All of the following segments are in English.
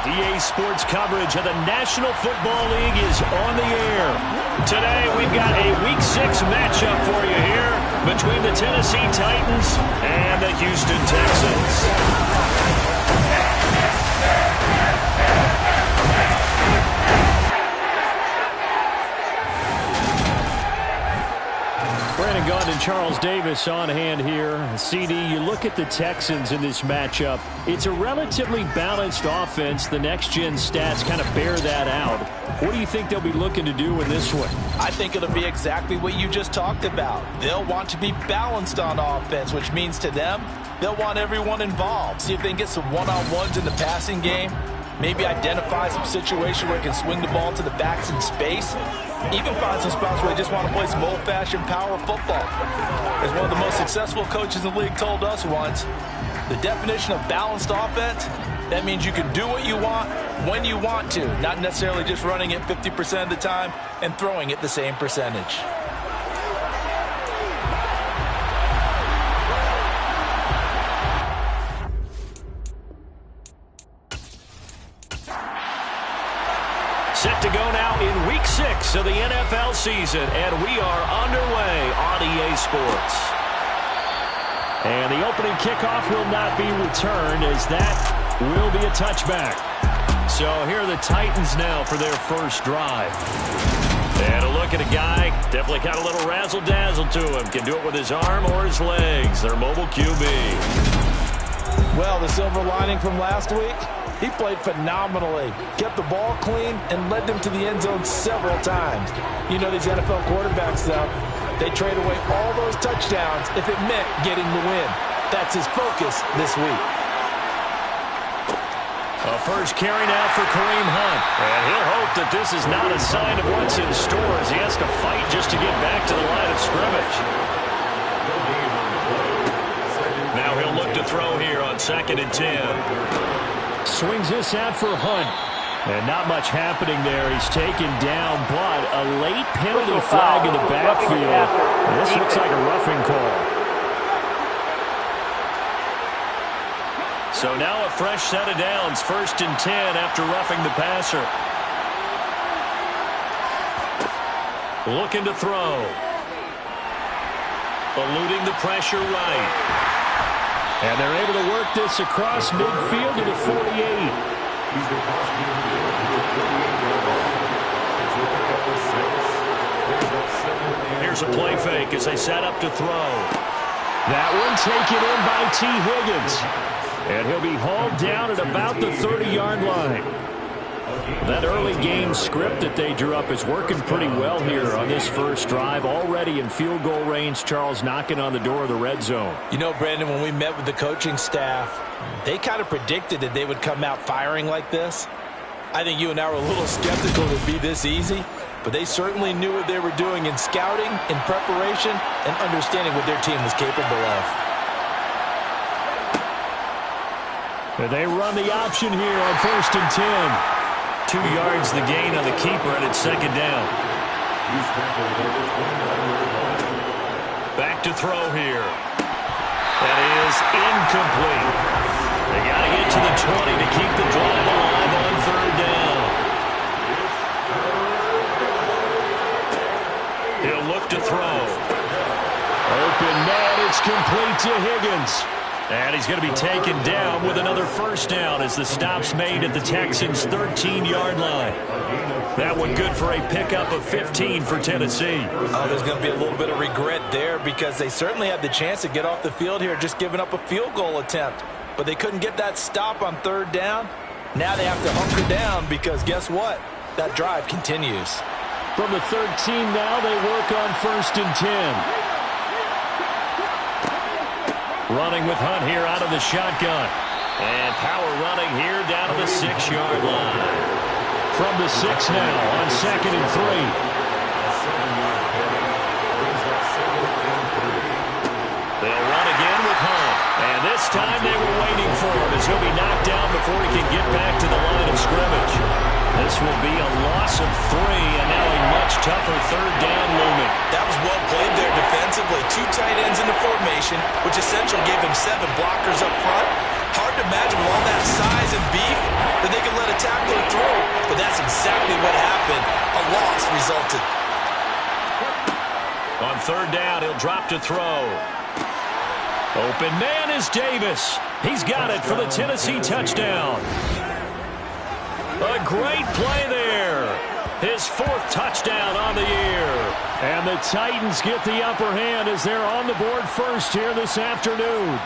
EA Sports coverage of the National Football League is on the air. Today, we've got a Week 6 matchup for you here between the Tennessee Titans and the Houston Texans. Brandon Gaudin and Charles Davis on hand here. CD, you look at the Texans in this matchup. It's a relatively balanced offense. The next-gen stats kind of bear that out. What do you think they'll be looking to do in this one? I think it'll be exactly what you just talked about. They'll want to be balanced on offense, which means to them, they'll want everyone involved. See if they can get some one-on-ones in the passing game. Maybe identify some situation where they can swing the ball to the backs in space. Even find some spots where they just want to play some old-fashioned power football. As one of the most successful coaches in the league told us once, the definition of balanced offense, that means you can do what you want when you want to, not necessarily just running it 50% of the time and throwing it the same percentage. Set to go now in Week 6 of the NFL season, and we are underway on EA Sports. And the opening kickoff will not be returned, as that will be a touchback. So here are the Titans now for their first drive. And a look at a guy, definitely got a little razzle-dazzle to him. Can do it with his arm or his legs. Their mobile QB. Well, the silver lining from last week, he played phenomenally, kept the ball clean, and led them to the end zone several times. You know these NFL quarterbacks, though, they trade away all those touchdowns if it meant getting the win. That's his focus this week. A first carry now for Kareem Hunt. And he'll hope that this is not a sign of what's in store as he has to fight just to get back to the line of scrimmage. Now he'll look to throw here on 2nd and 10. Swings this out for Hunt. And not much happening there. He's taken down, but a late penalty flag in the backfield. This looks like a roughing call. So now a fresh set of downs. 1st and 10 after roughing the passer. Looking to throw. Eluding the pressure right. And they're able to work this across midfield to the 48. Here's a play fake as they set up to throw. That one taken in by T. Higgins. And he'll be hauled down at about the 30-yard line. That early game script that they drew up is working pretty well here on this first drive. Already in field goal range, Charles knocking on the door of the red zone. You know, Brandon, when we met with the coaching staff, they kind of predicted that they would come out firing like this. I think you and I were a little skeptical it would be this easy, but they certainly knew what they were doing in scouting, in preparation, and understanding what their team was capable of. They run the option here on 1st and 10. 2 yards the gain on the keeper, and it's 2nd down. Back to throw here. That is incomplete. They got to get to the 20 to keep the drive alive on 3rd down. He'll look to throw. Open man, it's complete to Higgins. And he's going to be taken down with another 1st down as the stop's made at the Texans' 13-yard line. That one good for a pickup of 15 for Tennessee. Oh, there's going to be a little bit of regret there because they certainly had the chance to get off the field here just giving up a field goal attempt. But they couldn't get that stop on 3rd down. Now they have to hunker down because guess what? That drive continues. From the 13 now, they work on 1st and 10. Running with Hunt here out of the shotgun. And power running here down to the 6-yard line. From the 6 now on 2nd and 3. They'll run again with Hunt. And this time they were waiting for him as he'll be knocked down before he can get back to the line of scrimmage. This will be a loss of 3 and now a much tougher 3rd down looming. That was well played there defensively. 2 tight ends in the formation, which essentially gave them 7 blockers up front. Hard to imagine with all that size and beef that they could let a On third down, he'll drop to throw. Open man is Davis. He's got it for the Tennessee touchdown. A great play there. His 4th touchdown on the year. And the Titans get the upper hand as they're on the board first here this afternoon.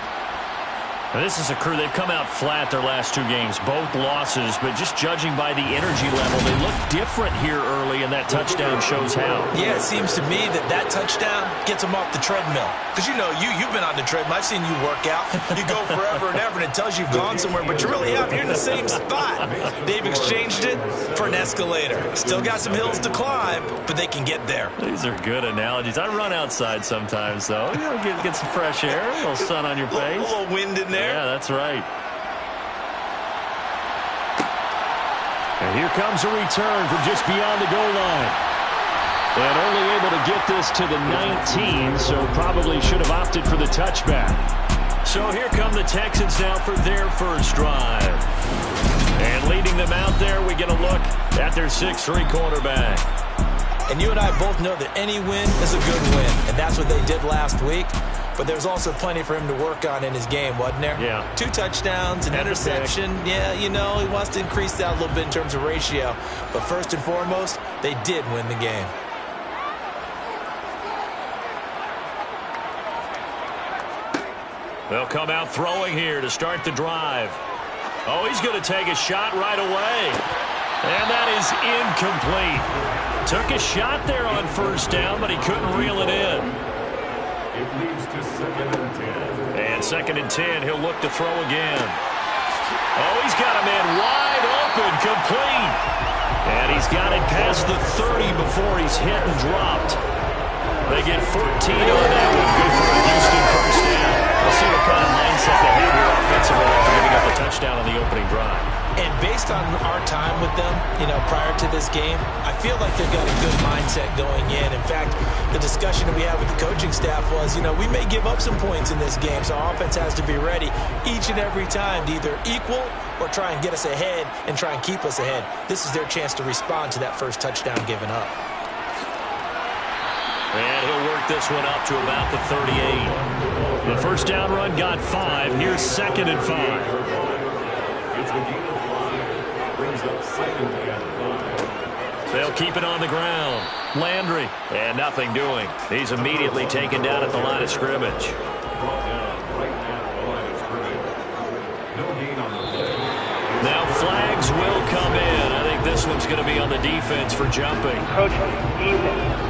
This is a crew, they've come out flat their last 2 games, both losses, but just judging by the energy level, they look different here early, and that touchdown shows how. Yeah, it seems to me that touchdown gets them off the treadmill. Because, you know, you've been on the treadmill. I've seen you work out. You go forever and ever, and it tells you you've gone somewhere, but you really haven't. You're in the same spot. They've exchanged it for an escalator. Still got some hills to climb, but they can get there. These are good analogies. I run outside sometimes, though. You know, get some fresh air, a little sun on your face. A little wind in there. Yeah, that's right. And here comes a return from just beyond the goal line. And only able to get this to the 19, so probably should have opted for the touchback. So here come the Texans now for their first drive. And leading them out there, we get a look at their 6'3" quarterback. And you and I both know that any win is a good win, and that's what they did last week. But there's also plenty for him to work on in his game, wasn't there? Yeah. 2 touchdowns, an interception. Yeah, you know, he wants to increase that a little bit in terms of ratio. But first and foremost, they did win the game. They'll come out throwing here to start the drive. Oh, he's going to take a shot right away. And that is incomplete. Took a shot there on first down, but he couldn't reel it in. It leads to 2nd and 10. And 2nd and 10, he'll look to throw again. Oh, he's got a man wide open, complete. And he's got it past the 30 before he's hit and dropped. They get 14 on that one. Good for a Houston first down. We'll see what kind of mindset they have here offensively after giving up a touchdown on the opening drive. And based on our time with them, you know, prior to this game, I feel like they've got a good mindset going in. In fact, the discussion that we had with the coaching staff was, you know, we may give up some points in this game, so our offense has to be ready each and every time to either equal or try and get us ahead and try and keep us ahead. This is their chance to respond to that first touchdown given up. And he'll work this one up to about the 38. The first down run got 5. Here's 2nd and 5. It's a gain of 5. Brings up 2nd and 5. They'll keep it on the ground. Landry. And nothing doing. He's immediately taken down at the line of scrimmage. Brought down right at the line of scrimmage. No gain on the play. Now flags will come in. I think this one's going to be on the defense for jumping. Coach, defense.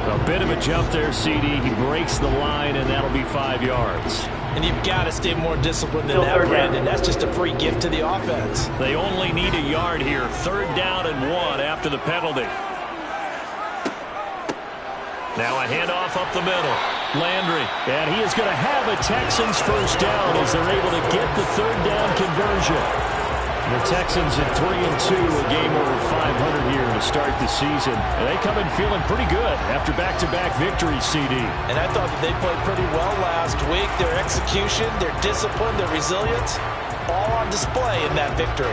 A bit of a jump there, CD. He breaks the line, and that'll be 5 yards. And you've got to stay more disciplined than that, Brandon. That's just a free gift to the offense. They only need a yard here. 3rd down and 1 after the penalty. Now a handoff up the middle. Landry. And he is going to have a Texans first down as they're able to get the 3rd down conversion. The Texans at 3-2, a game over 500 here to start the season. And they come in feeling pretty good after back-to-back victories, CD. And I thought that they played pretty well last week. Their execution, their discipline, their resilience, all on display in that victory.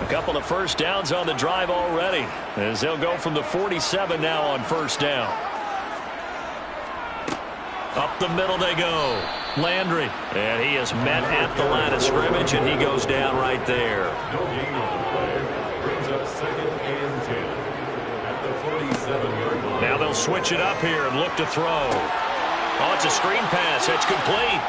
A couple of first downs on the drive already, as they'll go from the 47 now on first down. Up the middle they go. Landry. And he is met at the line of scrimmage, and he goes down right there. No gain on the play. Brings up 2nd and 10 at the 47-yard line. Now they'll switch it up here and look to throw. Oh, it's a screen pass. That's complete.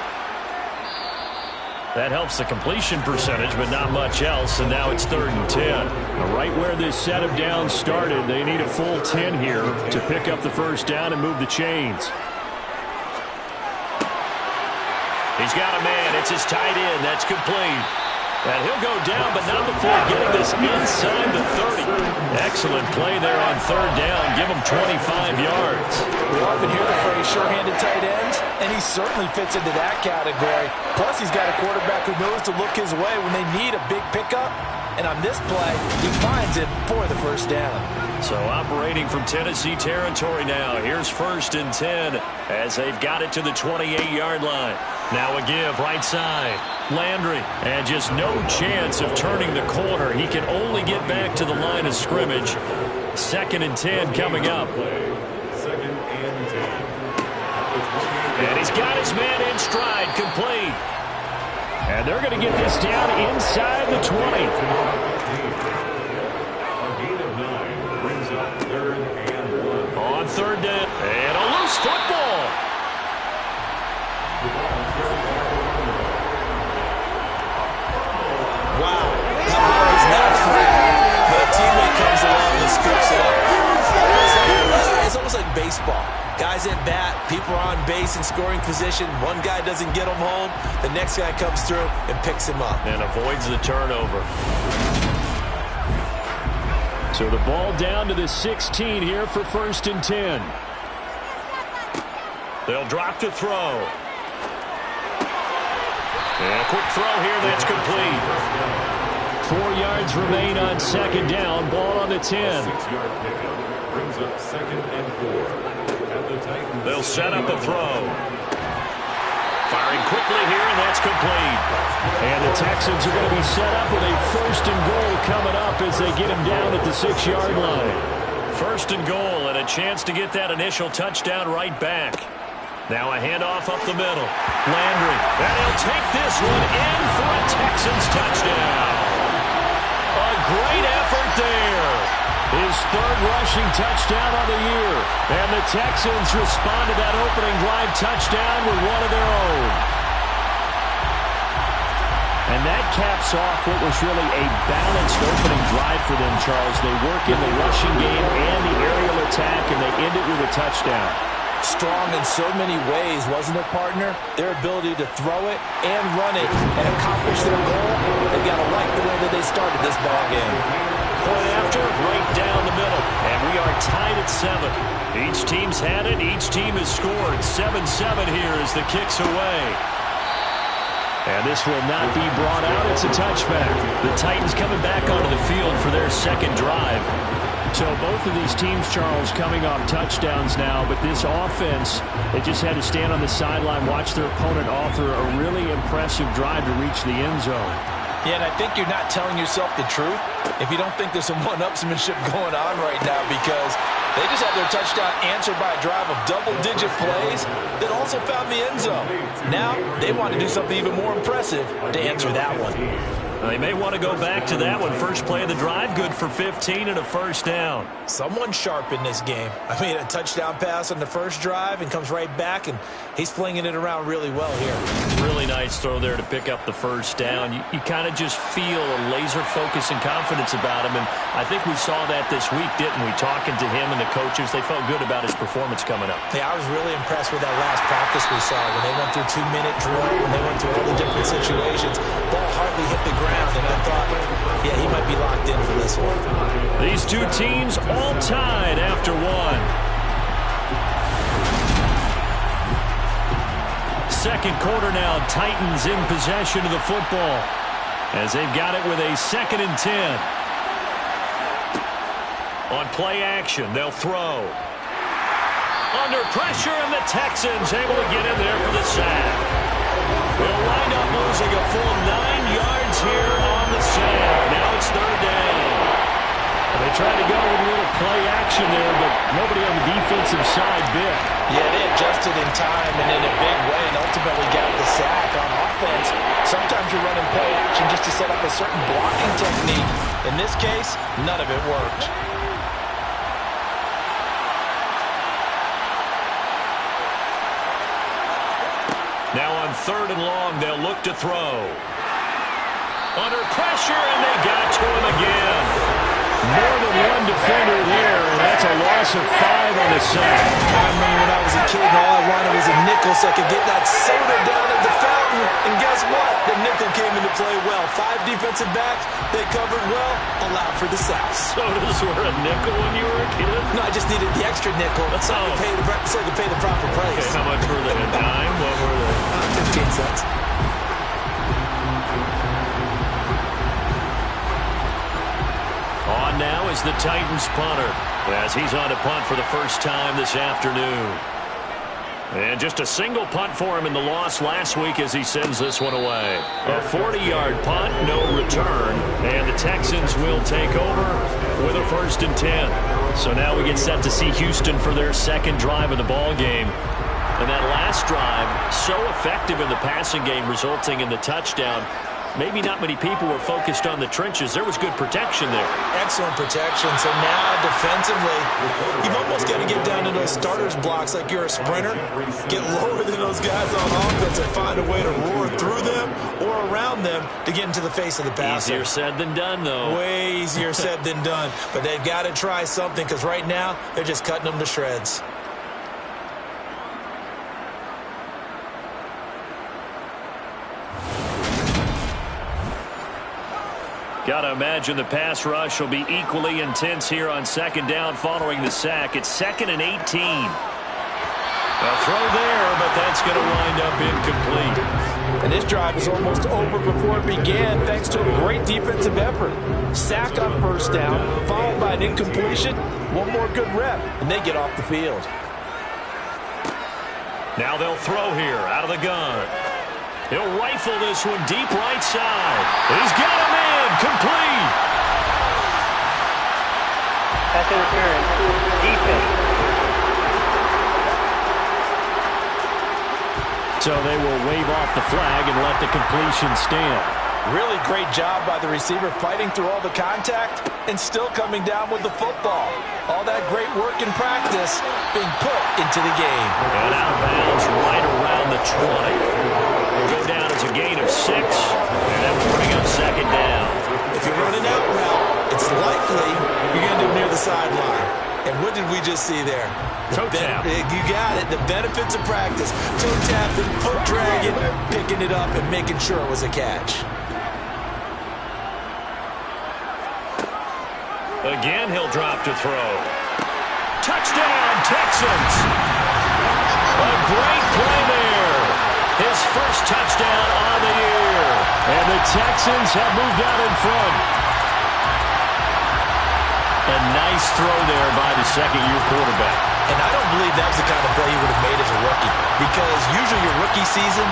That helps the completion percentage, but not much else, and now it's 3rd and 10. Now, right where this set of downs started, they need a full 10 here to pick up the first down and move the chains. He's got a man. It's his tight end. That's complete. And he'll go down, but not before getting this inside the 30. Excellent play there on 3rd down. Give him 25 yards. We often hear the phrase sure-handed tight ends, and he certainly fits into that category. Plus, he's got a quarterback who knows to look his way when they need a big pickup. And on this play, he finds it for the first down. So operating from Tennessee territory now. Here's 1st and 10 as they've got it to the 28-yard line. Now a give right side. Landry, and just no chance of turning the corner. He can only get back to the line of scrimmage. 2nd and 10 coming up. 2nd and 10. And he's got his man in stride, complete. And they're going to get this down inside the 20. A gain of 9 brings up 3rd and 1. On 3rd down, and a loose football. Wow. The ball is not free, but a teammate comes along and scoops it up. It's almost like baseball. Guys at bat, people are on base in scoring position. One guy doesn't get him home. The next guy comes through and picks him up. And avoids the turnover. So the ball down to the 16 here for 1st and 10. They'll drop to throw. And a quick throw here, that's complete. 4 yards remain on 2nd down. Ball on the 10. 6-yard pickup brings up 2nd and 4. They'll set up a throw. Firing quickly here, and that's complete. And the Texans are going to be set up with a 1st and goal coming up as they get him down at the 6-yard line. 1st and goal, and a chance to get that initial touchdown right back. Now a handoff up the middle. Landry, and he'll take this one in for a Texans touchdown. A great effort there. His 3rd rushing touchdown on the year. And the Texans respond to that opening drive touchdown with one of their own. And that caps off what was really a balanced opening drive for them, Charles. They work in the rushing game and the aerial attack, and they end it with a touchdown. Strong in so many ways, wasn't it, partner? Their ability to throw it and run it and accomplish their goal. They got to like the way that they started this ball game. Point after, right down the middle. And we are tied at 7. Each team's had it. Each team has scored. 7-7 here as the kick's away. And this will not be brought out. It's a touchback. The Titans coming back onto the field for their 2nd drive. So both of these teams, Charles, coming off touchdowns now, but this offense, they just had to stand on the sideline, watch their opponent offer a really impressive drive to reach the end zone. Yeah, and I think you're not telling yourself the truth if you don't think there's some one-upsmanship going on right now, because they just had their touchdown answered by a drive of double-digit plays that also found the end zone. Now they want to do something even more impressive to answer that one. They may want to go back to that one. First play of the drive, good for 15 and a 1st down. Someone sharp in this game. I mean, a touchdown pass on the first drive and comes right back, and he's flinging it around really well here. Really nice throw there to pick up the 1st down. You kind of just feel a laser focus and confidence about him, and I think we saw that this week, didn't we? Talking to him and the coaches, they felt good about his performance coming up. Yeah, I was really impressed with that last practice we saw when they went through 2-minute drill, when they went through all the different situations. Ball hardly hit the ground. And I thought, yeah, he might be locked in for this one. These two teams all tied after 1. 2nd quarter now, Titans in possession of the football as they've got it with a 2nd and 10. On play action, they'll throw. Under pressure, and the Texans able to get in there for the sack. They'll wind up losing a full 9 yards here on the sack. Now it's 3rd down. They tried to go with a little play action there, but nobody on the defensive side bit. Yeah, they adjusted in time and in a big way and ultimately got the sack on offense. Sometimes you're running play action just to set up a certain blocking technique. In this case, none of it worked. Now on 3rd and long, they'll look to throw. Under pressure, and they got to him again. More than one defender there, and that's a loss of 5 on the sack. I remember when I was a kid and all I wanted was a nickel so I could get that soda down at the fountain. And guess what? The nickel came into play well. 5 defensive backs, they covered well, allowed for the sack. Sodas were a nickel when you were a kid? No, I just needed the extra nickel so I could pay the proper price. Okay, how much were they? A dime? What were they? 15 cents. Titans punter as he's on to punt for the first time this afternoon. And just a single punt for him in the loss last week as he sends this one away. A 40-yard punt, no return, and the Texans will take over with a 1st and 10. So now we get set to see Houston for their second drive of the ball game. And that last drive, so effective in the passing game, resulting in the touchdown. Maybe not many people were focused on the trenches. There was good protection there. Excellent protection. So now defensively, you've almost got to get down to those starters blocks like you're a sprinter. Get lower than those guys on offense and find a way to roar through them or around them to get into the face of the passer. Easier said than done, though. Way easier said than done. But they've got to try something because right now they're just cutting them to shreds. Got to imagine the pass rush will be equally intense here on 2nd down following the sack. It's 2nd and 18. A throw there, but that's going to wind up incomplete. And this drive is almost over before it began thanks to a great defensive effort. Sack on 1st down, followed by an incompletion. One more good rep, and they get off the field. Now they'll throw here out of the gun. He'll rifle this one deep right side. He's got him in. Complete. Pass interference. Defense. So they will wave off the flag and let the completion stand. Really great job by the receiver fighting through all the contact and still coming down with the football. All that great work in practice being put into the game. And out of bounds right around the 20. Will go down as a gain of 6, and that will bring up 2nd down. If you're running out route, it's likely you're going to do near the sideline. And what did we just see there? Toe tap. You got it. The benefits of practice. Toe tapping, foot dragging, picking it up, and making sure it was a catch. Again, he'll drop to throw. Touchdown, Texans! A great play there. His first touchdown on the year. And the Texans have moved out in front. A nice throw there by the second-year quarterback. And I don't believe that was the kind of play he would have made as a rookie. Because usually your rookie season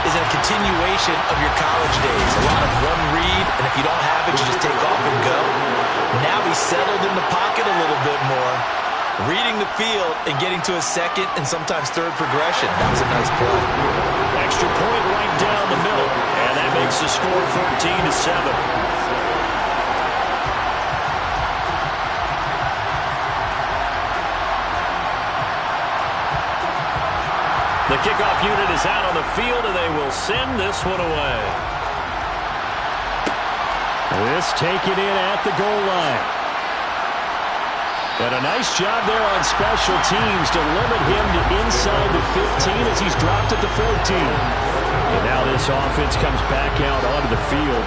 is a continuation of your college days. A lot of one read, and if you don't have it, you just take off and go. Now he's settled in the pocket a little bit more, reading the field and getting to a second and sometimes third progression. That was a nice play. Extra point right down the middle, and that makes the score 14-7. The kickoff unit is out on the field, and they will send this one away. This taken in at the goal line. And a nice job there on special teams to limit him to inside the 15 as he's dropped at the 14. And now this offense comes back out onto the field.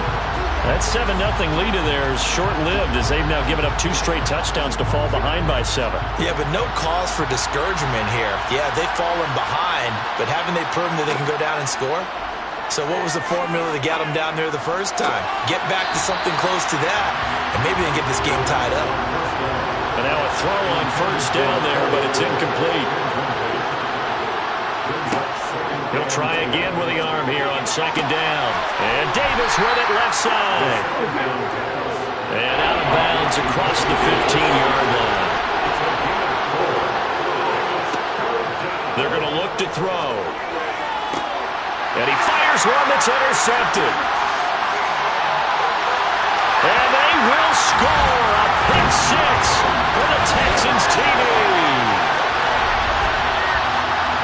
That 7-0 lead of theirs short-lived as they've now given up 2 straight touchdowns to fall behind by 7. Yeah, but no cause for discouragement here. Yeah, they've fallen behind, but haven't they proven that they can go down and score? So what was the formula that got them down there the first time? Get back to something close to that, and maybe they can get this game tied up. And now a throw on 1st down there, but it's incomplete. He'll try again with the arm here on 2nd down. And Davis with it left side. And out of bounds across the 15-yard line. They're going to look to throw. And he fires one that's intercepted. And they will score a pick 6 for the Texans TV.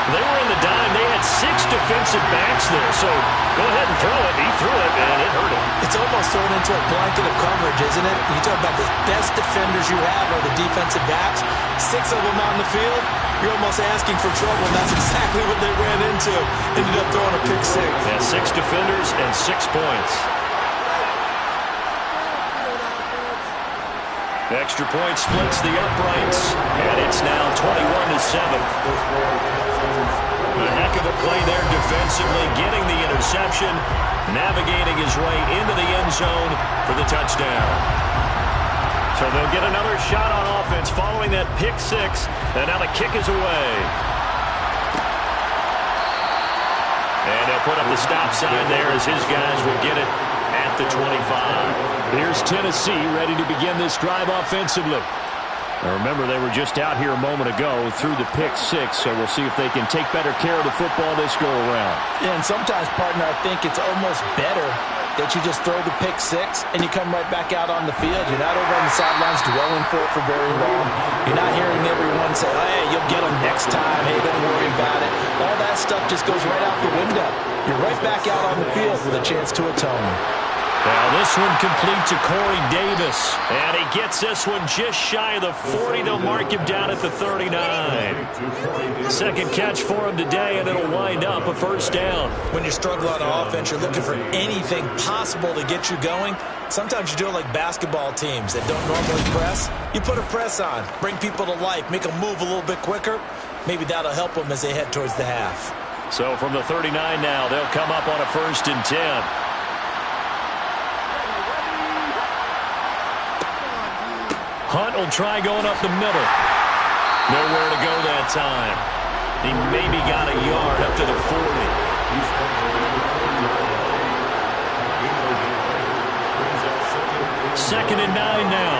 They were in the dime. They had 6 defensive backs there. So go ahead and throw it. He threw it, and it hurt him. It's almost thrown into a blanket of coverage, isn't it? You talk about the best defenders you have are the defensive backs. 6 of them on the field. You're almost asking for trouble, and that's exactly what they ran into. Ended up throwing a pick 6. Yeah, 6 defenders and 6 points. Extra point splits the uprights, and it's now 21-7. A heck of a play there defensively, getting the interception, navigating his way into the end zone for the touchdown. So they'll get another shot on offense following that pick six. And now the kick is away. And they'll put up the stop sign there as his guys will get it at the 25. Here's Tennessee ready to begin this drive offensively. Now remember, they were just out here a moment ago through the pick six, so we'll see if they can take better care of the football this go-around. Yeah, and sometimes, partner, I think it's almost better that you just throw the pick six and you come right back out on the field. You're not over on the sidelines dwelling for it for very long. You're not hearing everyone say, oh, hey, you'll get them next time. Hey, don't worry about it. All that stuff just goes right out the window. You're right back out on the field with a chance to atone. Now this one complete to Corey Davis. And he gets this one just shy of the 40. They'll mark him down at the 39. Second catch for him today, and it'll wind up a first down. When you struggle on offense, you're looking for anything possible to get you going. Sometimes you do it like basketball teams that don't normally press. You put a press on, bring people to life, make them move a little bit quicker. Maybe that'll help them as they head towards the half. So from the 39 now, they'll come up on a 1st and 10. Hunt will try going up the middle. Nowhere to go that time. He maybe got a yard up to the 40. 2nd and 9 now.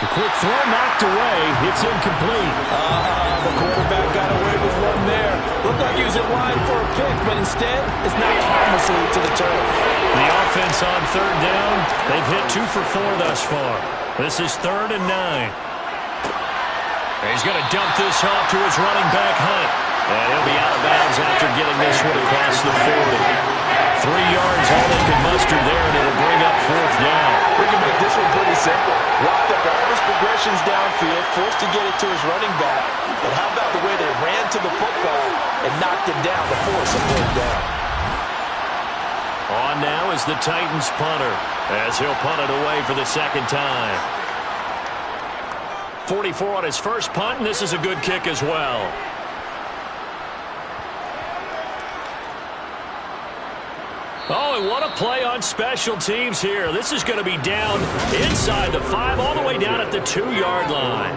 The quick throw knocked away. It's incomplete. The quarterback got away with one there. Looked like he was in line for a pick, but instead it's knocked harmlessly to the turf. The offense on 3rd down. They've hit 2 for 4 thus far. This is 3rd and 9. He's going to dump this off to his running back, Hunt. And he'll be out of bounds after getting this one across the 40. 3 yards, all they could muster there, and it'll bring up 4th down. We can make this one pretty simple. Locked up all his progressions downfield, forced to get it to his running back. But how about the way they ran to the football and knocked him down to force a 4th down? On now is the Titans punter, as he'll punt it away for the 2nd time. 44 on his first punt, and this is a good kick as well. Oh, and what a play on special teams here. This is going to be down inside the 5, all the way down at the 2-yard line.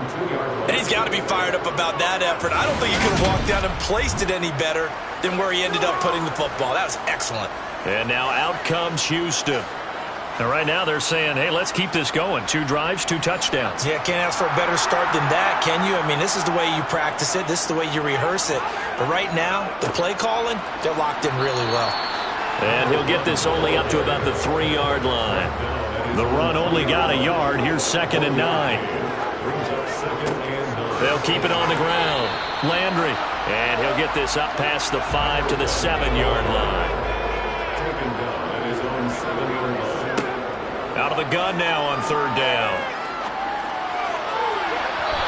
And he's got to be fired up about that effort. I don't think he could have walked down and placed it any better than where he ended up putting the football. That was excellent. And now out comes Houston. And right now they're saying, hey, let's keep this going. 2 drives, 2 touchdowns. Yeah, can't ask for a better start than that, can you? I mean, this is the way you practice it. This is the way you rehearse it. But right now, the play calling, they're locked in really well. And he'll get this only up to about the 3-yard line. The run only got a yard. Here's 2nd and 9. They'll keep it on the ground. Landry. And he'll get this up past the 5 to the 7-yard line. Out of the gun now on 3rd down.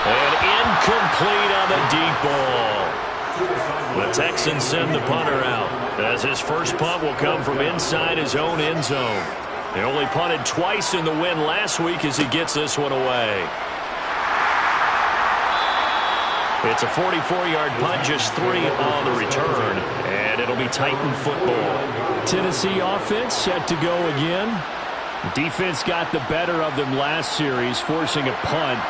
And incomplete on the deep ball. The Texans send the punter out, as his first punt will come from inside his own end zone. He only punted twice in the win last week as he gets this one away. It's a 44-yard punt, just 3 on the return, and it'll be Titan football. Tennessee offense set to go again. Defense got the better of them last series, forcing a punt.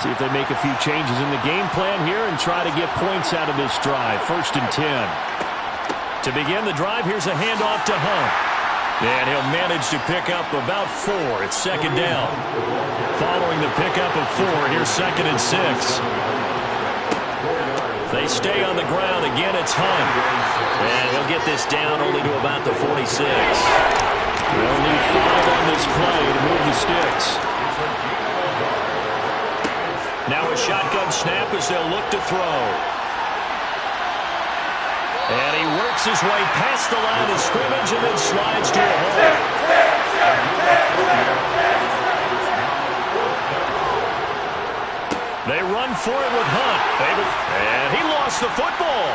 See if they make a few changes in the game plan here and try to get points out of this drive. 1st and 10. To begin the drive, here's a handoff to Hunt. And he'll manage to pick up about 4. It's 2nd down. Following the pickup of 4, here's 2nd and 6. They stay on the ground. Again, it's Hunt. And he'll get this down only to about the 46. They'll need 5 on this play to move the sticks. Now a shotgun snap as they'll look to throw. And he works his way past the line of scrimmage and then slides to a hole. They run for it with Hunt. And he lost the football.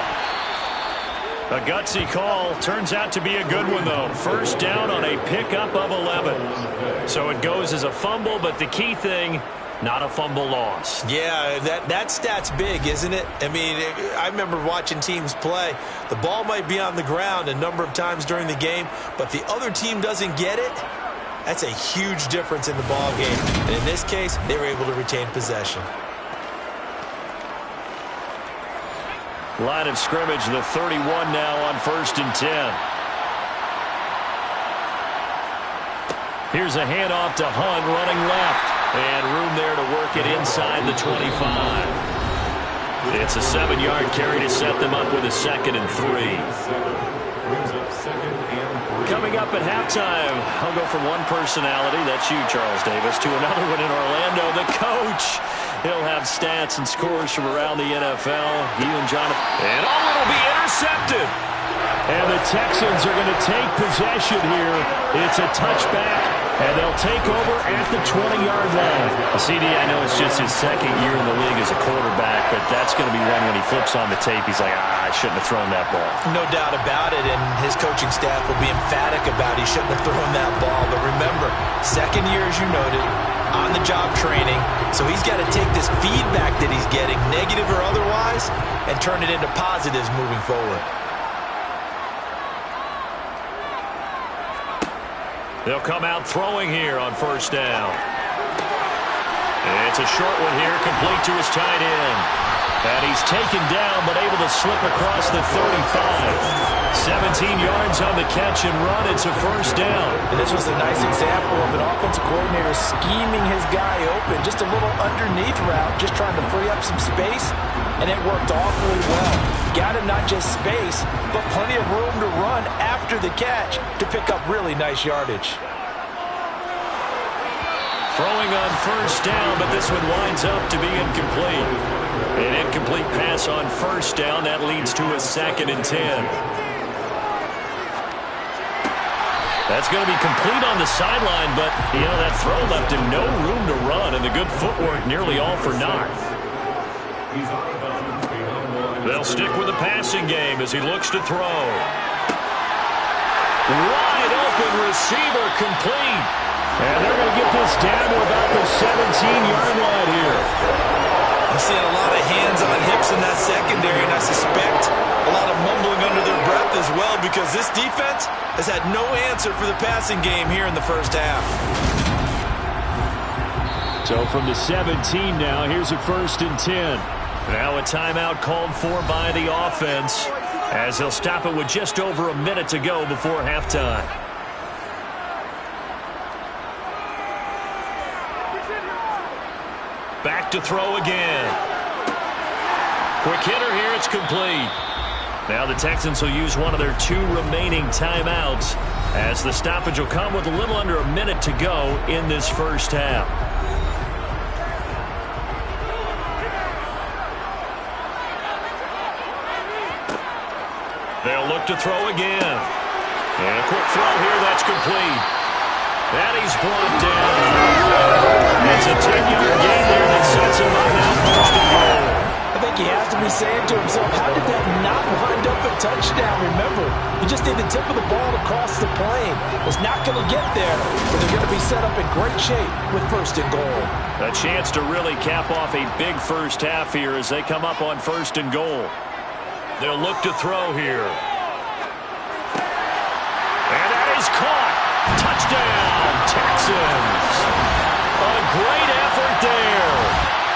A gutsy call. Turns out to be a good one, though. 1st down on a pickup of 11. So it goes as a fumble, but the key thing, not a fumble loss. Yeah, that stat's big, isn't it? I mean, I remember watching teams play. The ball might be on the ground a number of times during the game, but the other team doesn't get it. That's a huge difference in the ball game. And in this case, they were able to retain possession. Line of scrimmage, the 31 now on 1st and 10. Here's a handoff to Hunt running left. And room there to work it inside the 25. It's a 7-yard carry to set them up with a 2nd and 3. Coming up at halftime, I'll go from one personality, that's you, Charles Davis, to another one in Orlando, the coach. He'll have stats and scores from around the NFL. You and Jonathan. And it'll be intercepted. And the Texans are going to take possession here. It's a touchback, and they'll take over at the 20-yard line. CD, I know it's just his 2nd year in the league as a quarterback, but that's going to be one when he flips on the tape. He's like, I shouldn't have thrown that ball. No doubt about it, and his coaching staff will be emphatic about he shouldn't have thrown that ball. But remember, 2nd year, as you noted, on-the-job training, so he's got to take this feedback that he's getting, negative or otherwise, and turn it into positives moving forward. They'll come out throwing here on 1st down. It's a short one here, complete to his tight end. And he's taken down, but able to slip across the 35. 17 yards on the catch and run. It's a 1st down. And this was a nice example of an offensive coordinator scheming his guy open. Just a little underneath route, just trying to free up some space. And it worked awfully well. Got him not just space, but plenty of room to run after the catch to pick up really nice yardage. Throwing on 1st down, but this one winds up to be incomplete. An incomplete pass on 1st down. That leads to a 2nd and 10. That's going to be complete on the sideline, but, that throw left him no room to run, and the good footwork nearly all for naught. They'll stick with the passing game as he looks to throw. Wide open receiver, complete. And they're going to get this down to about the 17-yard line here. I'm seeing a lot of hands on hips in that secondary, and I suspect a lot of mumbling under their breath as well, because this defense has had no answer for the passing game here in the 1st half. So from the 17 now, here's a 1st and 10. Now a timeout called for by the offense as they'll stop it with just over a minute to go before halftime. Back to throw again. Quick hitter here, it's complete. Now the Texans will use one of their 2 remaining timeouts as the stoppage will come with a little under a minute to go in this 1st half. They'll look to throw again. And a quick throw here, that's complete. And he's brought down. It's a 10-yard gain there that sets him up now 1st and goal. I think he has to be saying to himself, how did that not wind up a touchdown? Remember, you just need the tip of the ball to cross the plane. It's not going to get there, but they're going to be set up in great shape with 1st and goal. A chance to really cap off a big 1st half here as they come up on 1st and goal. They'll look to throw here. And that is caught. Touchdown, Texans. A great effort there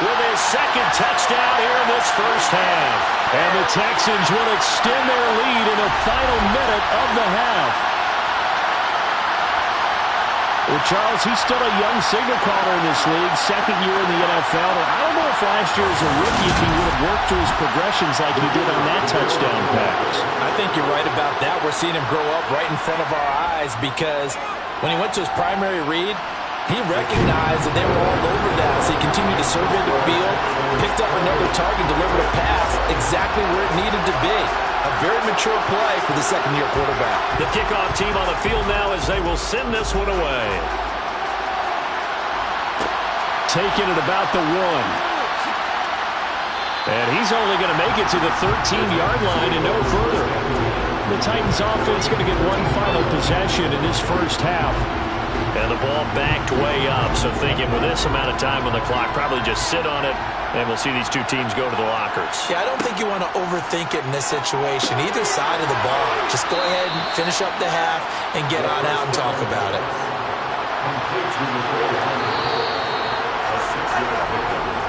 with his 2nd touchdown here in this 1st half. And the Texans will extend their lead in the final minute of the half. Well, Charles, he's still a young signal caller in this league, 2nd year in the NFL. And I don't know if last year as a rookie if he would have worked through his progressions like he did on that touchdown pass. I think you're right about that. We're seeing him grow up right in front of our eyes because when he went to his primary read, he recognized that they were all over that, so he continued to survey the field, picked up another target, delivered a pass exactly where it needed to be. A very mature play for the 2nd-year quarterback. The kickoff team on the field now as they will send this one away. Taking it about the 1. And he's only going to make it to the 13-yard line and no further. The Titans offense going to get one final possession in this 1st half. And the ball backed way up, so thinking with this amount of time on the clock, probably just sit on it, and we'll see these 2 teams go to the lockers. Yeah, I don't think you want to overthink it in this situation, either side of the ball. Just go ahead and finish up the half and get on out and talk about it.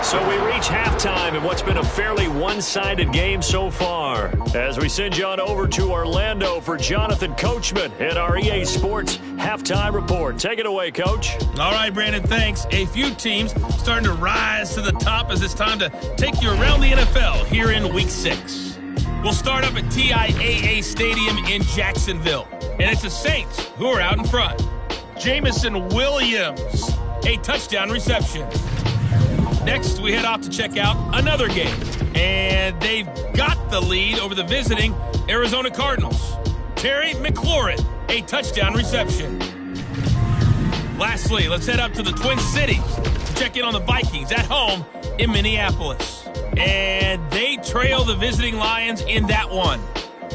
So we reach halftime in what's been a fairly one-sided game so far. As we send you on over to Orlando for Jonathan Coachman at our EA Sports Halftime Report. Take it away, Coach. All right, Brandon, thanks. A few teams starting to rise to the top as it's time to take you around the NFL here in Week 6. We'll start up at TIAA Stadium in Jacksonville. And it's the Saints who are out in front. Jamison Williams, a touchdown reception. Next, we head off to check out another game. And they've got the lead over the visiting Arizona Cardinals. Terry McLaurin, a touchdown reception. Lastly, let's head up to the Twin Cities to check in on the Vikings at home in Minneapolis. And they trail the visiting Lions in that one.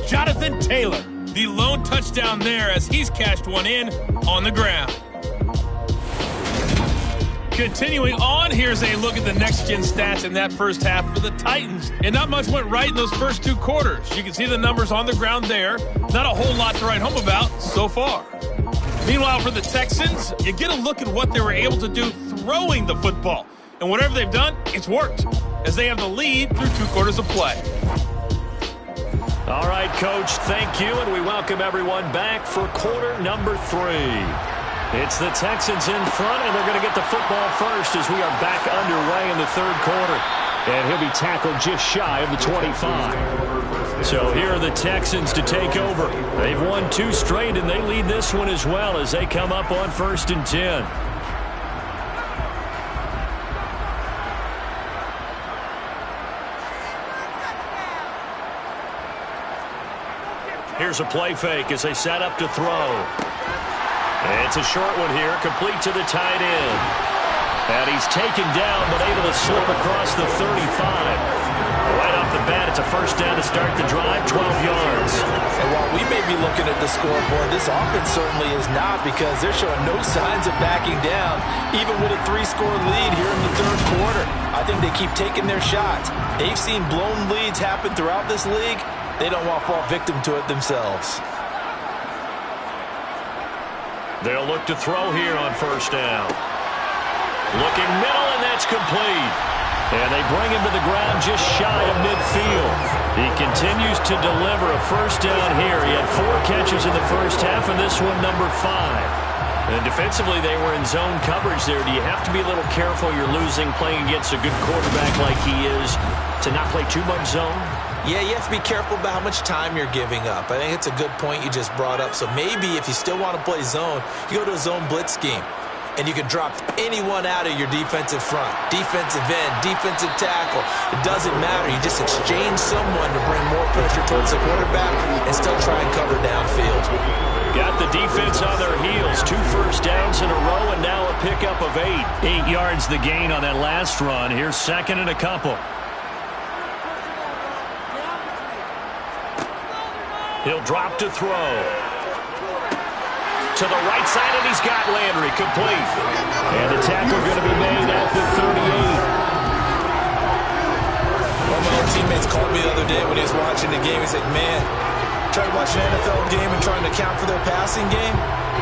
Jonathan Taylor, the lone touchdown there as he's cashed one in on the ground. Continuing on, here's a look at the next-gen stats in that first half for the Titans. And not much went right in those first two quarters. You can see the numbers on the ground there. Not a whole lot to write home about so far. Meanwhile, for the Texans, you get a look at what they were able to do throwing the football. And whatever they've done, it's worked, as they have the lead through 2 quarters of play. All right, Coach, thank you, and we welcome everyone back for quarter number 3. It's the Texans in front, and they're going to get the football first as we are back underway in the third quarter. And he'll be tackled just shy of the 25. So here are the Texans to take over. They've won 2 straight, and they lead this one as well as they come up on 1st and 10. Here's a play fake as they set up to throw. It's a short one here, complete to the tight end. And he's taken down, but able to slip across the 35. Right off the bat, it's a first down to start the drive, 12 yards. And while we may be looking at the scoreboard, this offense certainly is not, because they're showing no signs of backing down, even with a 3-score lead here in the third quarter. I think they keep taking their shots. They've seen blown leads happen throughout this league. They don't want to fall victim to it themselves. They'll look to throw here on first down. Looking middle, and that's complete. And they bring him to the ground just shy of midfield. He continues to deliver a first down here. He had 4 catches in the first half, and this one number 5. And defensively, they were in zone coverage there. Do you have to be a little careful? You're losing playing against a good quarterback like he is to not play too much zone? Yeah, you have to be careful about how much time you're giving up. I think it's a good point you just brought up. So maybe if you still want to play zone, you go to a zone blitz scheme. And you can drop anyone out of your defensive front. Defensive end, defensive tackle. It doesn't matter. You just exchange someone to bring more pressure towards the quarterback and still try and cover downfield. Got the defense on their heels. 2 first downs in a row, and now a pickup of 8. 8 yards the gain on that last run. Here's 2nd and a couple. He'll drop to throw. To the right side, and he's got Landry complete. And the tackle going to be made at the 38. One of my own teammates called me the other day when he was watching the game. He said, man, trying to watch an NFL game and trying to account for their passing game,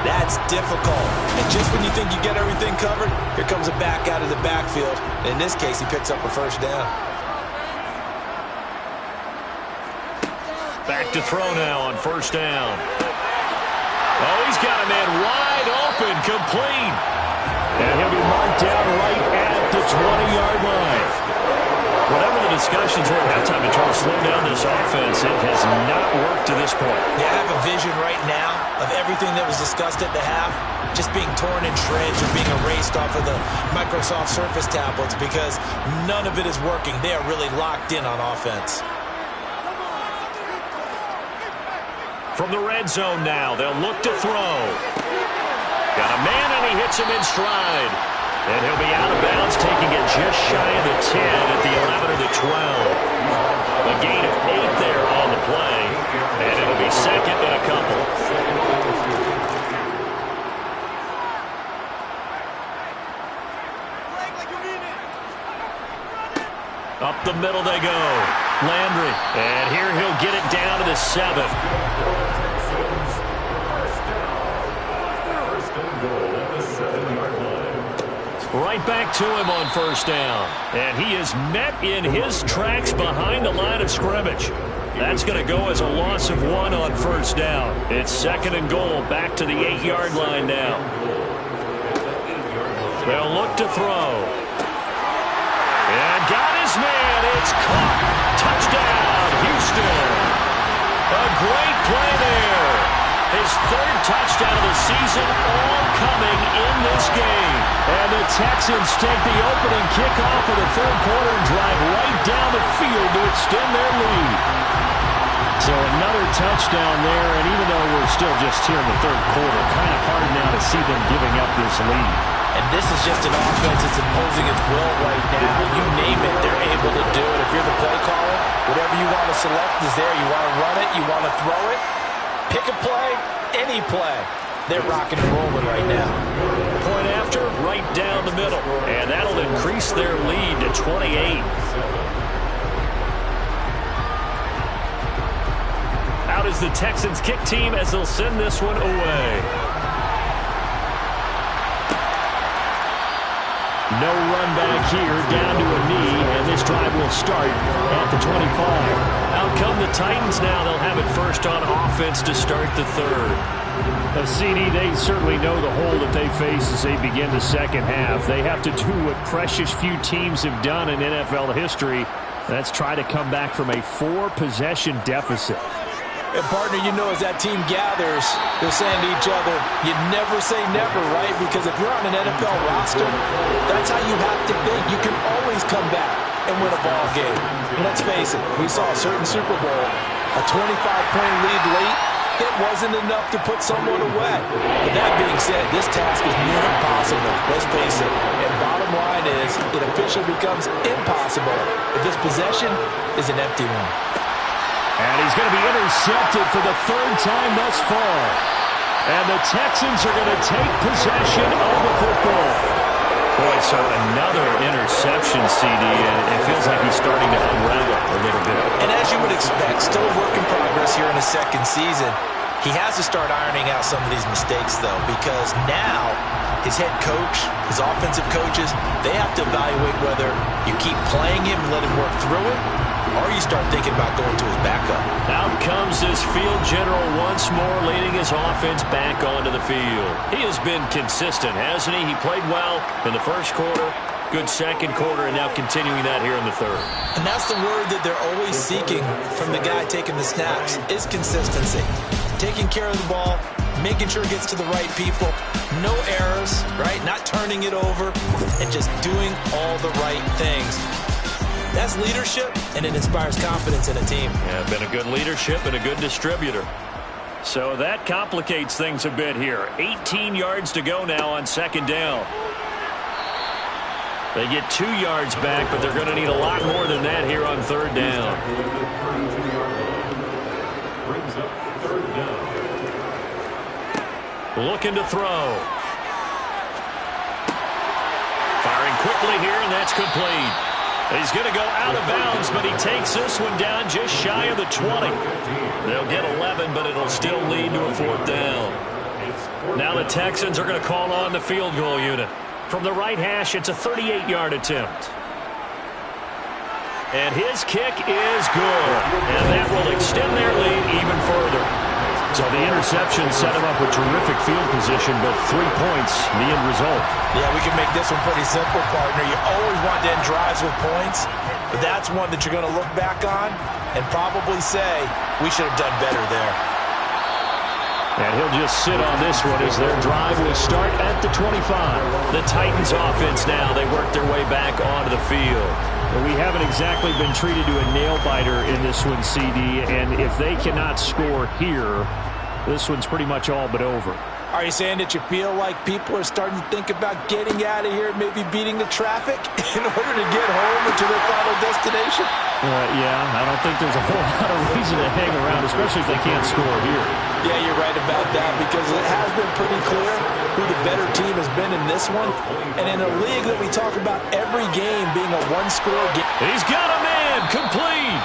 that's difficult. And just when you think you get everything covered, here comes a back out of the backfield. In this case, he picks up a first down. Back to throw now on first down. Oh, he's got a man wide open, complete. And he'll be marked down right at the 20-yard line. Whatever the discussions were at halftime to try to slow down this offense, it has not worked to this point. Yeah, I have a vision right now of everything that was discussed at the half just being torn in shreds or being erased off of the Microsoft Surface tablets, because none of it is working. They are really locked in on offense. From the red zone now, they'll look to throw. Got a man, and he hits him in stride. And he'll be out of bounds, taking it just shy of the 10 at the 11 or the 12. A gain of 8 there on the play. And it'll be 2nd and a couple. Up the middle they go. Landry. And here he'll get it down to the 7. First and goal at the 7. Right back to him on first down. And he is met in his tracks behind the line of scrimmage. That's going to go as a loss of 1 on first down. It's 2nd and goal, back to the 8-yard line now. They'll look to throw. And got his man. It's caught. Touchdown, Houston. A great play there. His 3rd touchdown of the season, all coming in this game. And the Texans take the opening kickoff of the 3rd quarter and drive right down the field to extend their lead. So another touchdown there, and even though we're still just here in the 3rd quarter, kind of hard now to see them giving up this lead. And this is just an offense that's imposing its will right now. You name it, they're able to do it. If you're the play caller, whatever you want to select is there. You want to run it, you want to throw it. Pick a play, any play. They're rocking and rolling right now. Point after, right down the middle. And that'll increase their lead to 28. Out is the Texans kick team as they'll send this one away. No run back here, down to a knee, and this drive will start at the 25. Out come the Titans now. They'll have it first on offense to start the 3rd. CD, they certainly know the hole that they face as they begin the 2nd half. They have to do what precious few teams have done in NFL history. That's try to come back from a 4-possession deficit. And partner, you know, as that team gathers, they're saying to each other, you never say never, right? Because if you're on an NFL roster, that's how you have to think. You can always come back and win a ball game. And let's face it, we saw a certain Super Bowl, a 25-point lead late, that wasn't enough to put someone away. But that being said, this task is near impossible. Let's face it. And bottom line is, it officially becomes impossible if this possession is an empty one. And he's going to be intercepted for the 3rd time thus far. And the Texans are going to take possession of the football. Boy, so another interception, CD, and it feels like he's starting to unravel a little bit. And as you would expect, still a work in progress here in his 2nd season. He has to start ironing out some of these mistakes, though, because now his head coach, his offensive coaches, they have to evaluate whether you keep playing him and let him work through it, or you start thinking about going to his backup. Out comes this field general once more, leading his offense back onto the field. He has been consistent, hasn't he? He played well in the 1st quarter, good 2nd quarter, and now continuing that here in the 3rd. And that's the word that they're always seeking from the guy taking the snaps, is consistency. Taking care of the ball, making sure it gets to the right people, no errors, right? Not turning it over, and just doing all the right things. That's leadership, and it inspires confidence in a team. Yeah, been a good leadership and a good distributor. So that complicates things a bit here. 18 yards to go now on 2nd down. They get 2 yards back, but they're going to need a lot more than that here on 3rd down. Brings up 3rd down. Looking to throw. Firing quickly here, and that's complete. He's going to go out of bounds, but he takes this one down just shy of the 20. They'll get 11, but it'll still lead to a 4th down. Now the Texans are going to call on the field goal unit. From the right hash, it's a 38-yard attempt. And his kick is good. And that will extend their lead even further. So the interception set him up with terrific field position, but 3 points, the end result. Yeah, we can make this one pretty simple, partner. You always want to end drives with points, but that's one that you're going to look back on and probably say, we should have done better there. And he'll just sit on this one as their drive will start at the 25. The Titans offense now, they work their way back onto the field. Well, we haven't exactly been treated to a nail-biter in this one, CD, and if they cannot score here, this one's pretty much all but over. Are you saying that you feel like people are starting to think about getting out of here, maybe beating the traffic in order to get home or to their final destination? Yeah, I don't think there's a whole lot of reason to hang around, especially if they can't score here. Yeah, you're right about that, because it has been pretty clear who the better team has been in this one. And in a league that we talk about every game being a one-score game. He's got a man, complete.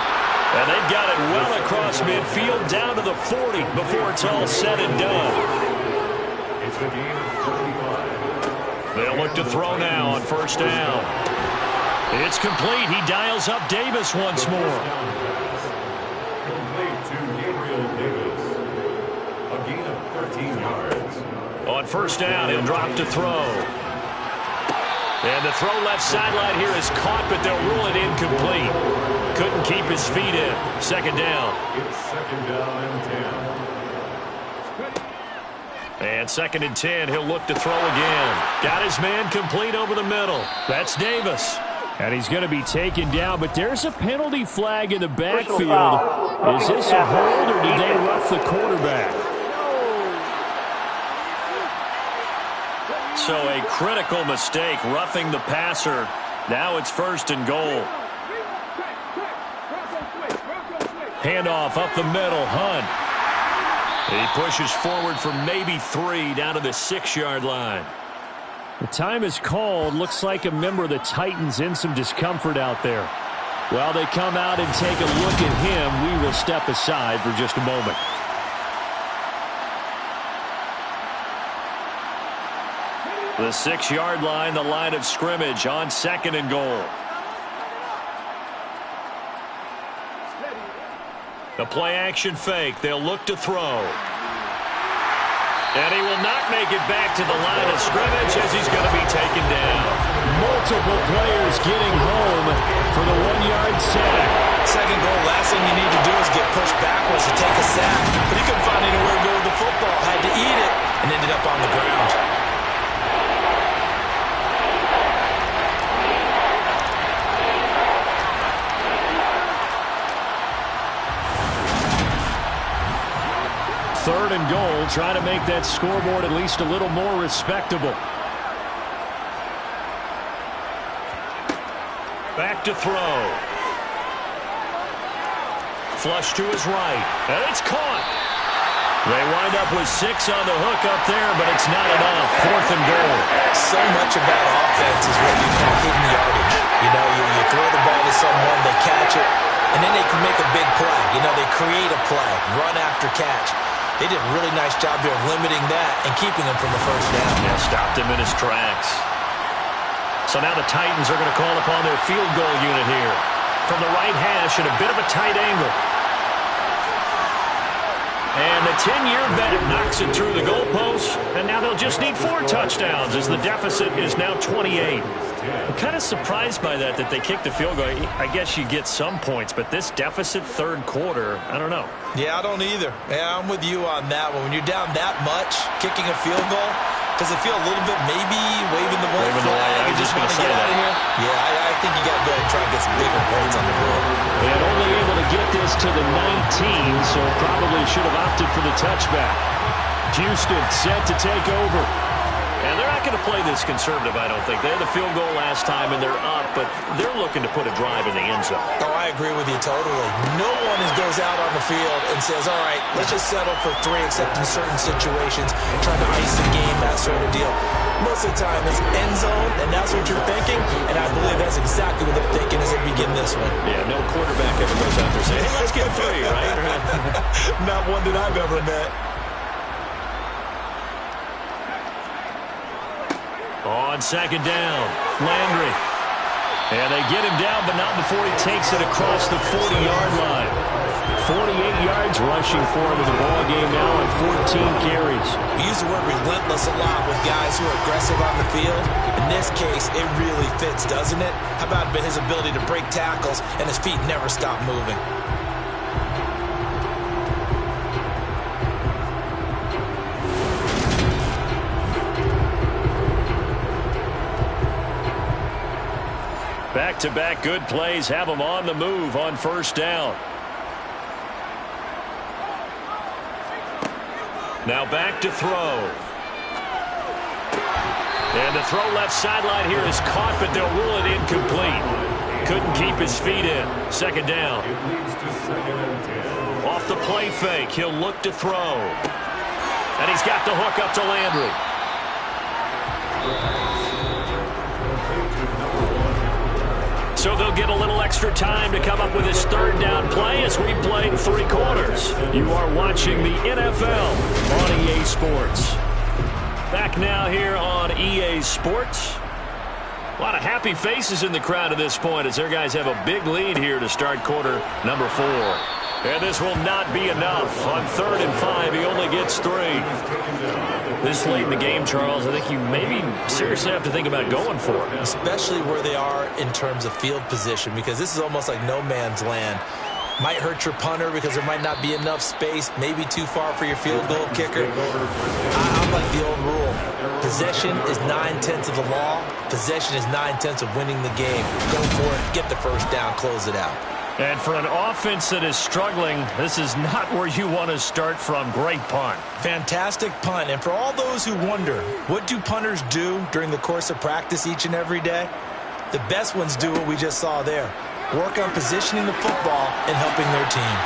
And they've got it well across midfield down to the 40 before it's all said and done. It's a game of 35. They'll look to throw now on first down. It's complete. He dials up Davis once more. Complete to Gabriel Davis. A gain of 13 yards. On first down, he'll drop to throw. And the throw left sideline here is caught, but they'll rule it incomplete. Couldn't keep his feet in. Second down. It's second down and 10. And second and 10, he'll look to throw again. Got his man complete over the middle. That's Davis. And he's going to be taken down, but there's a penalty flag in the backfield. Is this a hold, or did they rough the quarterback? So a critical mistake, roughing the passer. Now it's first and goal. Handoff up the middle, Hunt. He pushes forward for maybe 3 down to the 6-yard line. The time is called. Looks like a member of the Titans in some discomfort out there. While they come out and take a look at him, we will step aside for just a moment. The 6-yard line, the line of scrimmage on second and goal. The play-action fake. They'll look to throw. And he will not make it back to the line of scrimmage as he's going to be taken down. Multiple players getting home for the 1-yard sack. Second goal, last thing you need to do is get pushed backwards to take a sack. But he couldn't find anywhere to go with the football. Had to eat it and ended up on the ground. Third and goal, trying to make that scoreboard at least a little more respectable. Back to throw. Flush to his right. And it's caught. They wind up with 6 on the hook up there, but it's not enough. Fourth and goal. So much about offense is what you call hidden yardage. You know, you throw the ball to someone, they catch it, and then they can make a big play. You know, they create a play, run after catch. They did a really nice job here of limiting that and keeping him from the first down. Yeah, stopped him in his tracks. So now the Titans are going to call upon their field goal unit here. From the right hash at a bit of a tight angle. And the 10-year vet knocks it through the goalpost. And now they'll just need 4 touchdowns as the deficit is now 28. I'm kind of surprised by that they kicked the field goal. I guess you get some points, but this deficit third quarter, I don't know. Yeah, I don't either. Yeah, I'm with you on that one. When you're down that much, kicking a field goal, does it feel a little bit maybe waving the white flag and just want to get out of here? Yeah, I think you got to go ahead and try and get some bigger points on the board. And only able to get this to the 19, so probably should have opted for the touchback. Houston set to take over. And they're not going to play this conservative, I don't think. They had the field goal last time, and they're up, but they're looking to put a drive in the end zone. Oh, I agree with you totally. No one goes out on the field and says, all right, let's just settle for 3, except in certain situations, trying to ice the game, that sort of deal. Most of the time, it's end zone, and that's what you're thinking, and I believe that's exactly what they're thinking as they begin this one. Yeah, no quarterback ever goes out there saying, hey, let's get 3, right? Not one that I've ever met. On second down, Landry. And they get him down, but not before he takes it across the 40-yard line. 48 yards rushing for him in the ball game now on 14 carries. We use the word relentless a lot with guys who are aggressive on the field. In this case, it really fits, doesn't it? How about his ability to break tackles and his feet never stop moving? Back-to-back good plays have them on the move on first down. Now back to throw. And the throw left sideline here is caught, but they'll rule it incomplete. Couldn't keep his feet in. Second down. It leads to second and 10. Off the play fake, he'll look to throw. And he's got the hook up to Landry. So they'll get a little extra time to come up with his third down play as we've played 3 quarters. You are watching the NFL on EA Sports. Back now here on EA Sports. A lot of happy faces in the crowd at this point as their guys have a big lead here to start quarter number 4. And this will not be enough. On 3rd and 5, he only gets 3. This late in the game, Charles, I think you maybe seriously have to think about going for it. Especially where they are in terms of field position, because this is almost like no man's land. Might hurt your punter because there might not be enough space, maybe too far for your field goal kicker. I'm like the old rule. Possession is 9/10 of the law. Possession is 9/10 of winning the game. Go for it, get the first down, close it out. And for an offense that is struggling, this is not where you want to start from. Great punt. Fantastic punt. And for all those who wonder, what do punters do during the course of practice each and every day? The best ones do what we just saw there. Work on positioning the football and helping their team.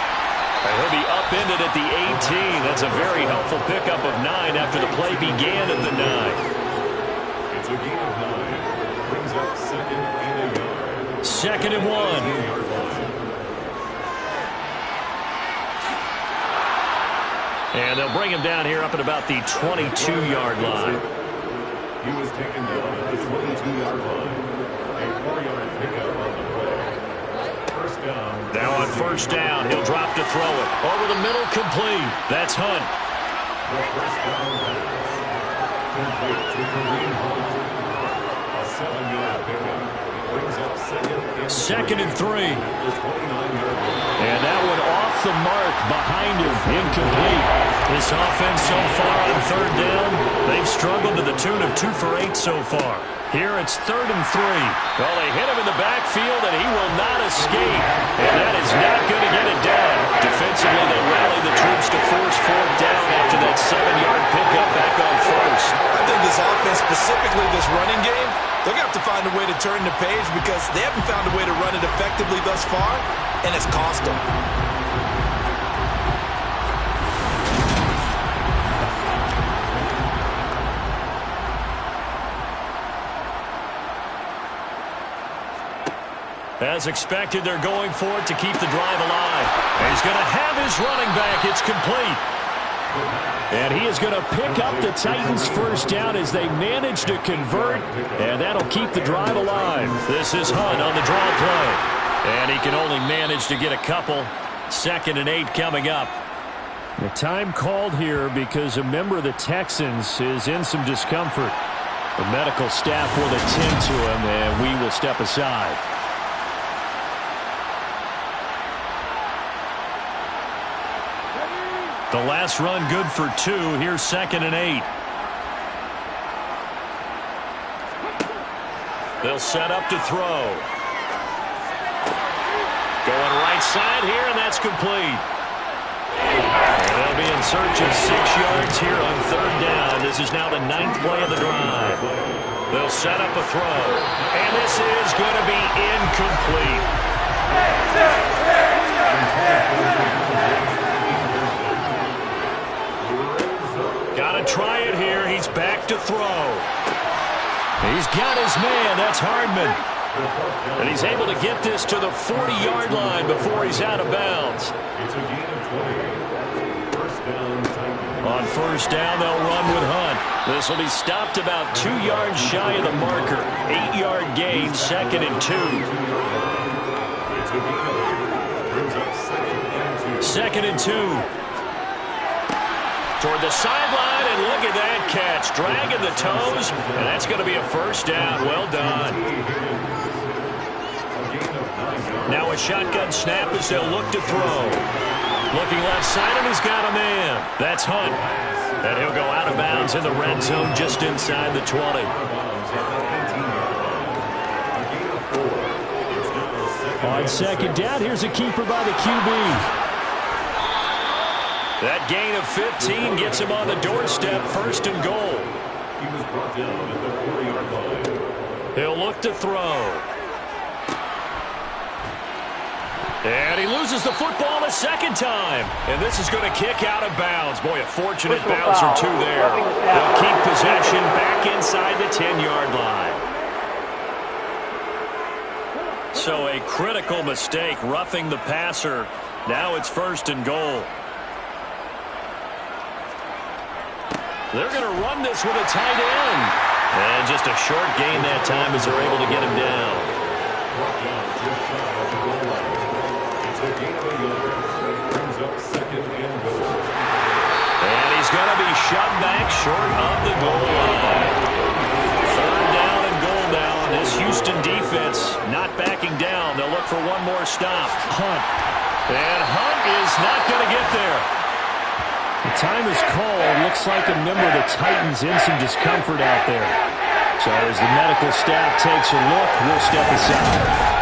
And he'll be upended at the 18. That's a very helpful pickup of 9 after the play began at the 9. It's a gain of 9. Brings up 2nd and a yard. 2nd and 1. And they'll bring him down here up at about the 22-yard line. He was taken down at the 22-yard line. A 4-yard pickup on the play. First down. Now on 1st down, he'll drop to throw it. Over the middle, complete. That's Hunt. The first down pass. Complete to Kareem Hunt. A 7-yard pickup. Brings up 2nd and 3. The 29-yard line. And that one off the mark behind him. Incomplete. This offense so far on 3rd down, they've struggled to the tune of 2 for 8 so far. Here it's 3rd and 3. Well, they hit him in the backfield, and he will not escape. And that is not going to get it down. Defensively, they rally the troops to force 4th down after that 7-yard pickup back on 1st. I think this offense, specifically this running game, they're going to have to find a way to turn the page because they haven't found a way to run it effectively thus far, and it's cost them. As expected, they're going for it to keep the drive alive. And he's going to have his running back. It's complete. And he is going to pick up the Titans' 1st down as they manage to convert. And that'll keep the drive alive. This is Hunt on the draw play. And he can only manage to get a couple. 2nd and 8 coming up. The time called here because a member of the Texans is in some discomfort. The medical staff will attend to him, and we will step aside. The last run good for 2. Here's 2nd and 8. They'll set up to throw. Going right side here, and that's complete. And they'll be in search of 6 yards here on 3rd down. This is now the 9th play of the drive. They'll set up a throw. And this is going to be incomplete. Got to try it here. He's back to throw. He's got his man. That's Hardman. And he's able to get this to the 40-yard line before he's out of bounds. It's a gain of 20. First down, Titans. On 1st down, they'll run with Hunt. This will be stopped about 2 yards shy of the marker. 8-yard gain, 2nd and 2. It's a gain of 8. Brings up 2nd and 2. 2nd and 2. Toward the sideline, and look at that catch. Dragging the toes, and that's going to be a 1st down. Well done. Now a shotgun snap as they'll look to throw. Looking left side, and he's got a man. That's Hunt. And he'll go out of bounds in the red zone just inside the 20. On 2nd down, here's a keeper by the QB. That gain of 15 gets him on the doorstep, 1st and goal. He was brought down at the 40-yard line. He'll look to throw. And he loses the football a 2nd time. And this is going to kick out of bounds. Boy, a fortunate bounce or 2 there. They'll keep possession back inside the 10-yard line. So a critical mistake, roughing the passer. Now it's 1st and goal. They're going to run this with a tight end. And just a short gain that time as they're able to get him down. Brought down just shy of the goal line. It's a gain of a yard. Brings up second and goal. And he's going to be shoved back short of the goal line. Third down and goal now. This Houston defense not backing down. They'll look for one more stop. Hunt. And Hunt is not going to get there. The time is called. Looks like a member of the Titans in some discomfort out there. So as the medical staff takes a look, we'll step aside.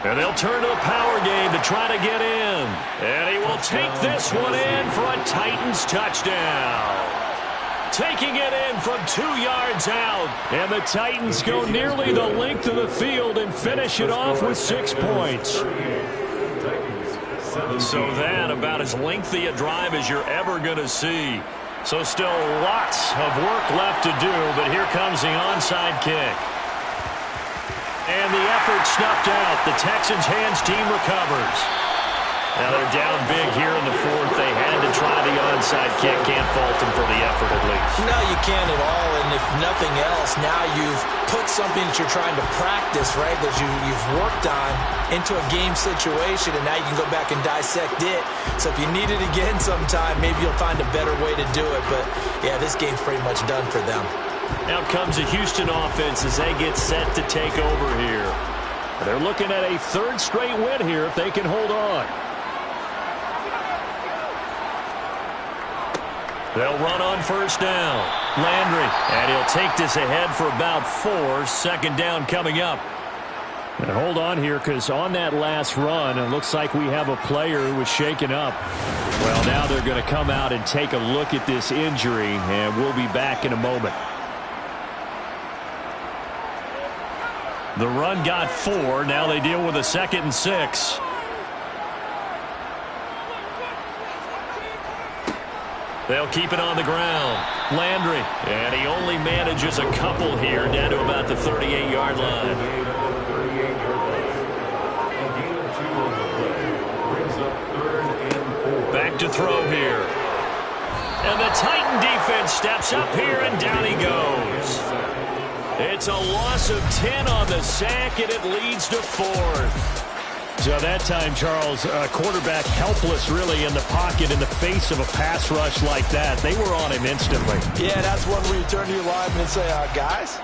And they'll turn to the power game to try to get in. And he will take this one in for a Titans touchdown. Taking it in from 2 yards out. And the Titans go nearly the length of the field and finish it off with 6 points. So that about as lengthy a drive as you're ever going to see. So still lots of work left to do, but here comes the onside kick. And the effort snuffed out. The Texans hands team recovers. Now they're down big here in the fourth. They had to try the onside kick. Can't fault them for the effort at least. No, you can't at all. And if nothing else, now you've put something that you're trying to practice, right, that you've worked on into a game situation, and now you can go back and dissect it. So if you need it again sometime, maybe you'll find a better way to do it. But, yeah, this game's pretty much done for them. Now comes the Houston offense as they get set to take over here. They're looking at a third straight win here if they can hold on. They'll run on first down. Landry, and he'll take this ahead for about 4. Second down coming up. And hold on here, because on that last run, it looks like we have a player who was shaken up. Well, now they're going to come out and take a look at this injury, and we'll be back in a moment. The run got 4. Now they deal with a 2nd and 6. They'll keep it on the ground. Landry, and he only manages a couple here down to about the 38-yard line. Back to throw here. And the Titan defense steps up here, and down he goes. It's a loss of 10 on the sack, and it leads to 4th. So that time, Charles, quarterback helpless really in the pocket in the face of a pass rush like that. They were on him instantly. Yeah, that's one where you turn to your lineman and say, guys,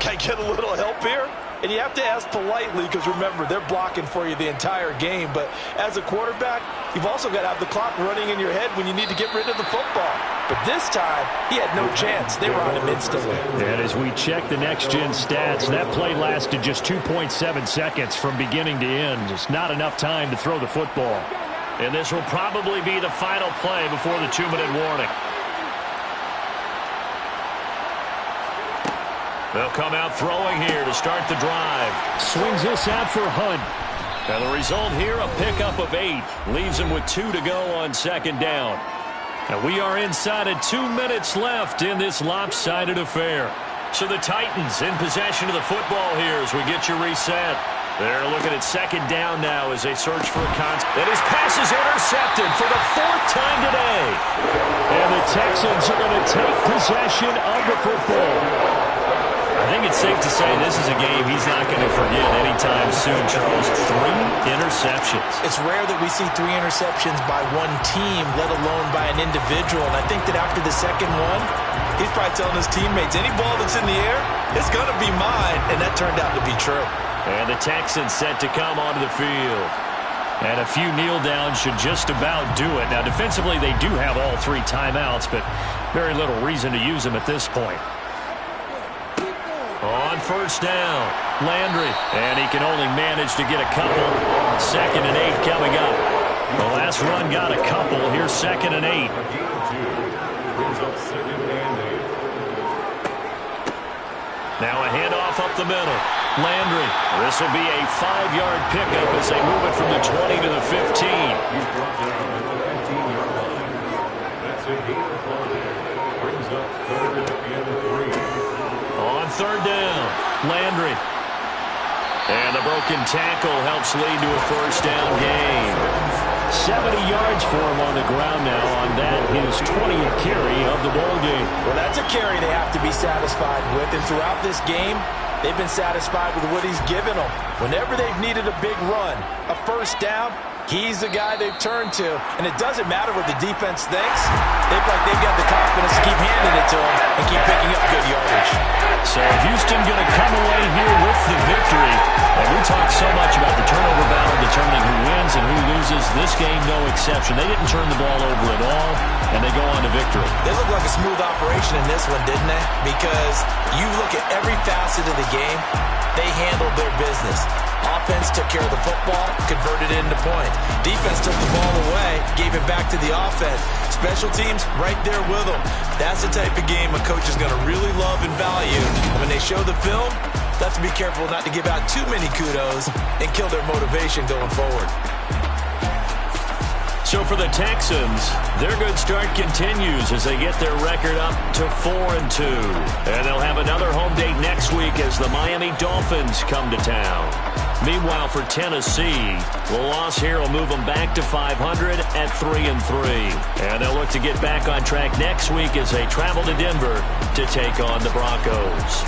can I get a little help here? And you have to ask politely because, remember, they're blocking for you the entire game. But as a quarterback, you've also got to have the clock running in your head when you need to get rid of the football. But this time, he had no chance. They were on him instantly. And as we check the next-gen stats, that play lasted just 2.7 seconds from beginning to end. Just not enough time to throw the football. And this will probably be the final play before the 2-minute warning. They'll come out throwing here to start the drive. Swings this out for Hunt. And the result here, a pickup of 8. Leaves him with 2 to go on second down. And we are inside of 2 minutes left in this lopsided affair. So the Titans in possession of the football here as we get you reset. They're looking at second down now as they search for a contact. And his pass is intercepted for the 4th time today. And the Texans are going to take possession of the football. I think it's safe to say this is a game he's not going to forget anytime soon, Charles. 3 interceptions. It's rare that we see 3 interceptions by one team, let alone by an individual. And I think that after the second one, he's probably telling his teammates, any ball that's in the air, it's going to be mine. And that turned out to be true. And the Texans set to come onto the field. And a few kneel downs should just about do it. Now, defensively, they do have all 3 timeouts, but very little reason to use them at this point. On first down, Landry, and he can only manage to get a couple. 2nd and 8 coming up. The last run got a couple. Here's 2nd and 8. Now a handoff up the middle. Landry, this will be a 5-yard pickup as they move it from the 20 to the 15. He's brought down at the 15-yard line. That's a gain of 5. Brings up 3rd and 3. third down. Landry. And the broken tackle helps lead to a first down gain. 70 yards for him on the ground now on that, his 20th carry of the ball game. Well, that's a carry they have to be satisfied with. And throughout this game, they've been satisfied with what he's given them. Whenever they've needed a big run, a first down, he's the guy they've turned to. And it doesn't matter what the defense thinks. They've got the confidence to keep handing it to him and keep picking up good yardage. So Houston going to come away here with the victory. And we talk so much about the turnover battle determining who wins and who loses. This game, no exception. They didn't turn the ball over at all, and they go on to victory. They look like a smooth operation in this one, didn't they? Because you look at every facet of the game, they handled their business. Offense took care of the football, converted it into points. Defense took the ball away, gave it back to the offense. Special teams right there with them. That's the type of game a coach is going to really love and value. And when they show the film, they have to be careful not to give out too many kudos and kill their motivation going forward. So for the Texans, their good start continues as they get their record up to 4-2. And they'll have another home date next week as the Miami Dolphins come to town. Meanwhile, for Tennessee, the loss here will move them back to 500 at 3-3. And they'll look to get back on track next week as they travel to Denver to take on the Broncos.